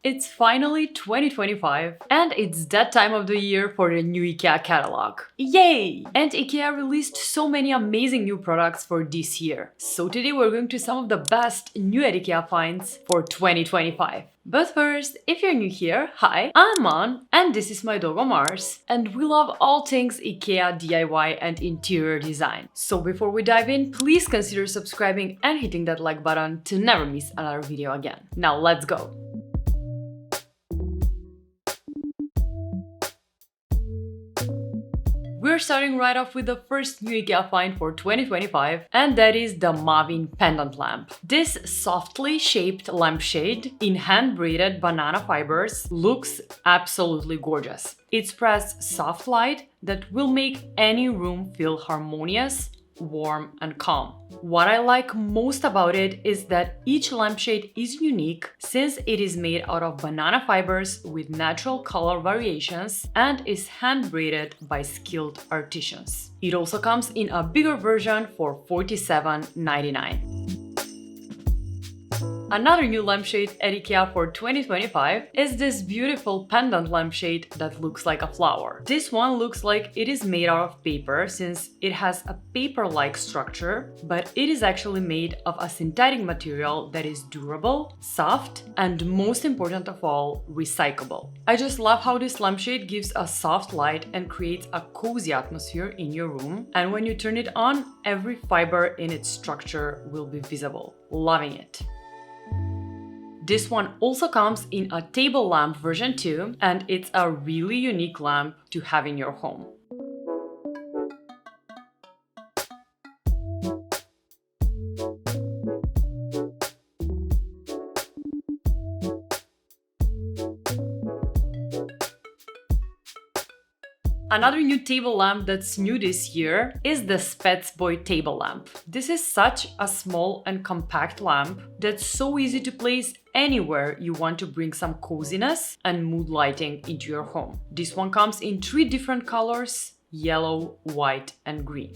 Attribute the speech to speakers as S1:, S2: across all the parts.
S1: It's finally 2025 and it's that time of the year for the new Ikea catalog. Yay! And Ikea released so many amazing new products for this year. So today we're going to some of the best new at Ikea finds for 2025. But first, if you're new here, hi, I'm Mon and this is my doggo Mars. And we love all things Ikea, DIY and interior design. So before we dive in, please consider subscribing and hitting that like button to never miss another video again. Now let's go! We're starting right off with the first new Ikea find for 2025, and that is the MÄVINN Pendant lamp. This softly shaped lampshade in hand-braided banana fibers looks absolutely gorgeous. It spreads soft light that will make any room feel harmonious, warm and calm. What I like most about it is that each lampshade is unique since it is made out of banana fibers with natural color variations and is hand braided by skilled artisans. It also comes in a bigger version for $47.99. Another new lampshade at Ikea for 2025 is this beautiful pendant lampshade that looks like a flower. This one looks like it is made out of paper since it has a paper-like structure, but it is actually made of a synthetic material that is durable, soft, and most important of all, recyclable. I just love how this lampshade gives a soft light and creates a cozy atmosphere in your room, and when you turn it on, every fiber in its structure will be visible. Loving it. This one also comes in a table lamp version 2, and it's a really unique lamp to have in your home. Another new table lamp that's new this year is the SPETSBOJ Table lamp. This is such a small and compact lamp that's so easy to place anywhere you want to bring some coziness and mood lighting into your home. This one comes in 3 different colors: yellow, white and green.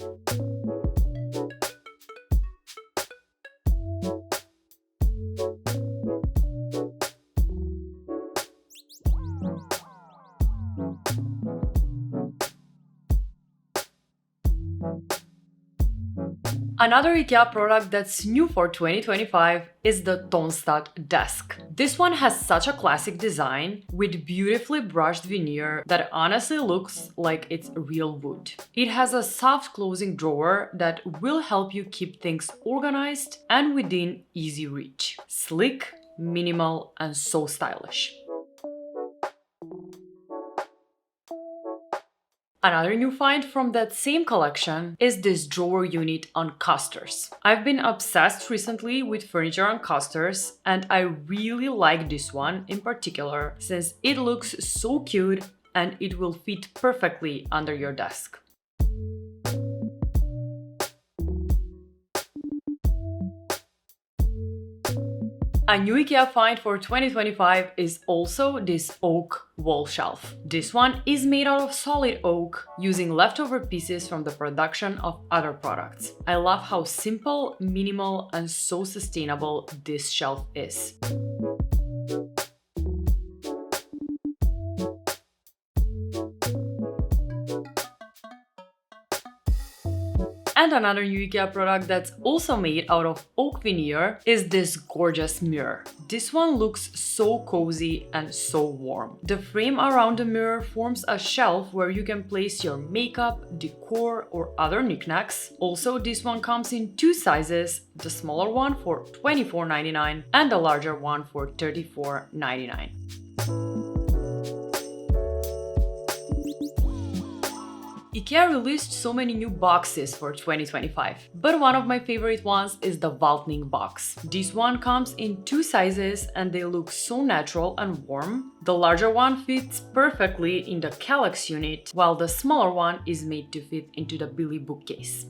S1: Another Ikea product that's new for 2025 is the TONSTAD Desk. This one has such a classic design with beautifully brushed veneer that honestly looks like it's real wood. It has a soft closing drawer that will help you keep things organized and within easy reach. Sleek, minimal, and so stylish. Another new find from that same collection is this drawer unit on casters. I've been obsessed recently with furniture on casters, and I really like this one in particular since it looks so cute and it will fit perfectly under your desk. A new Ikea find for 2025 is also this oak wall shelf. This one is made out of solid oak, using leftover pieces from the production of other products. I love how simple, minimal, and so sustainable this shelf is. And another new Ikea product that's also made out of oak veneer is this gorgeous mirror. This one looks so cozy and so warm. The frame around the mirror forms a shelf where you can place your makeup, decor, or other knickknacks. Also, this one comes in 2 sizes, the smaller one for $24.99 and the larger one for $34.99. Ikea released so many new boxes for 2025, but one of my favorite ones is the VÄLTNING Box. This one comes in 2 sizes and they look so natural and warm. The larger one fits perfectly in the catalogue unit, while the smaller one is made to fit into the Billy bookcase.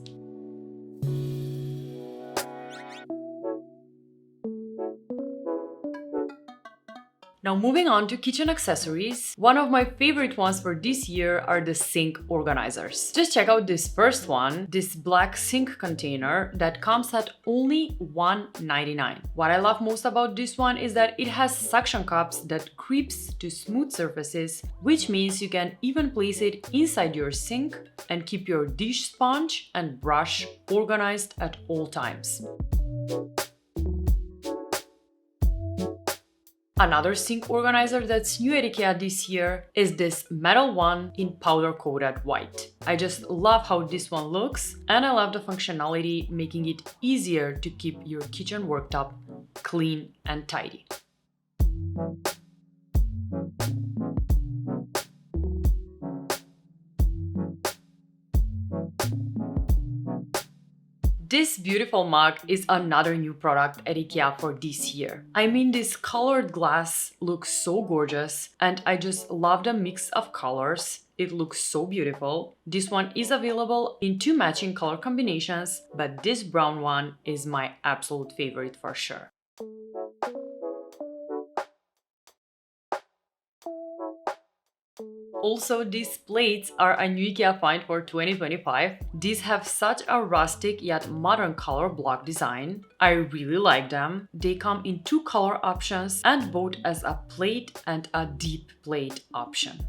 S1: Now moving on to kitchen accessories, one of my favorite ones for this year are the sink organizers. Just check out this first one, this black sink container that comes at only $1.99. What I love most about this one is that it has suction cups that creeps to smooth surfaces, which means you can even place it inside your sink and keep your dish sponge and brush organized at all times. Another sink organizer that's new at Ikea this year is this metal one in powder coated white. I just love how this one looks, and I love the functionality, making it easier to keep your kitchen worktop clean and tidy. This beautiful mug is another new product at Ikea for this year. I mean, this colored glass looks so gorgeous, and I just love the mix of colors. It looks so beautiful. This one is available in 2 matching color combinations, but this brown one is my absolute favorite for sure. Also, these plates are a new Ikea find for 2025. These have such a rustic yet modern color block design. I really like them. They come in 2 color options and both as a plate and a deep plate option.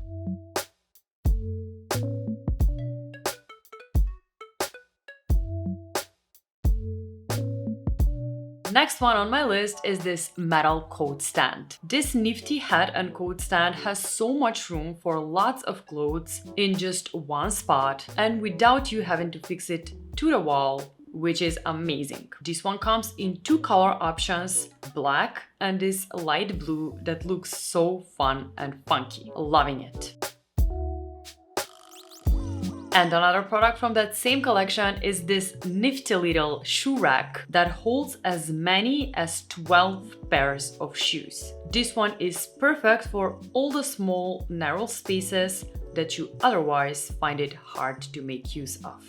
S1: Next one on my list is this metal coat stand. This nifty head and coat stand has so much room for lots of clothes in just one spot and without you having to fix it to the wall, which is amazing. This one comes in 2 color options, black and this light blue that looks so fun and funky. Loving it. And another product from that same collection is this nifty little shoe rack that holds as many as 12 pairs of shoes. This one is perfect for all the small, narrow spaces that you otherwise find it hard to make use of.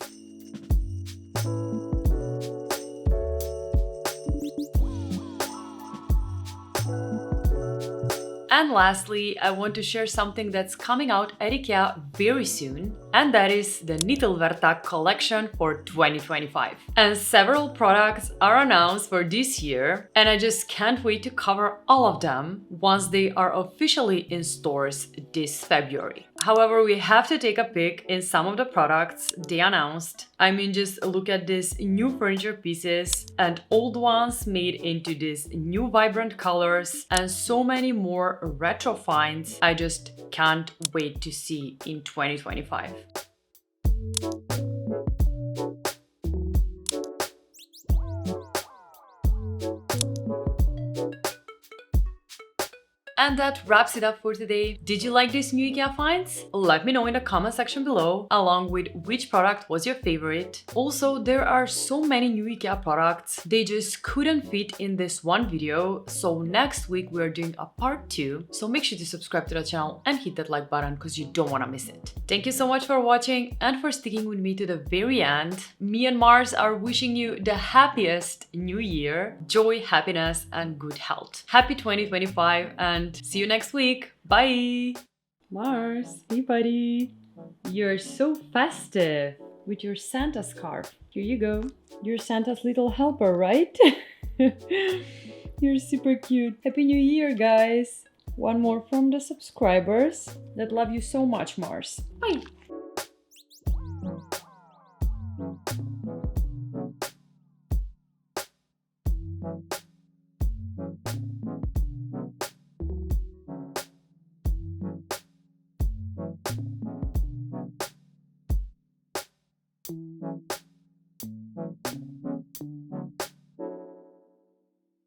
S1: And lastly, I want to share something that's coming out at Ikea very soon, and that is the Nytillverkad collection for 2025. And several products are announced for this year, and I just can't wait to cover all of them once they are officially in stores this February. However, we have to take a peek in some of the products they announced. I mean, just look at these new furniture pieces and old ones made into these new vibrant colors and so many more retro finds I just can't wait to see in 2025. And that wraps it up for today. Did you like these new Ikea finds? Let me know in the comment section below, along with which product was your favorite. Also, there are so many new Ikea products, they just couldn't fit in this one video, so next week we're doing a part 2, so make sure to subscribe to the channel and hit that like button because you don't want to miss it. Thank you so much for watching and for sticking with me to the very end. Me and Mars are wishing you the happiest new year, joy, happiness, and good health. Happy 2025 and see you next week. Bye! Mars, hey buddy! You're so festive with your Santa scarf. Here you go. You're Santa's little helper, right? You're super cute. Happy New Year, guys! One more from the subscribers that love you so much, Mars. Bye! Thank you.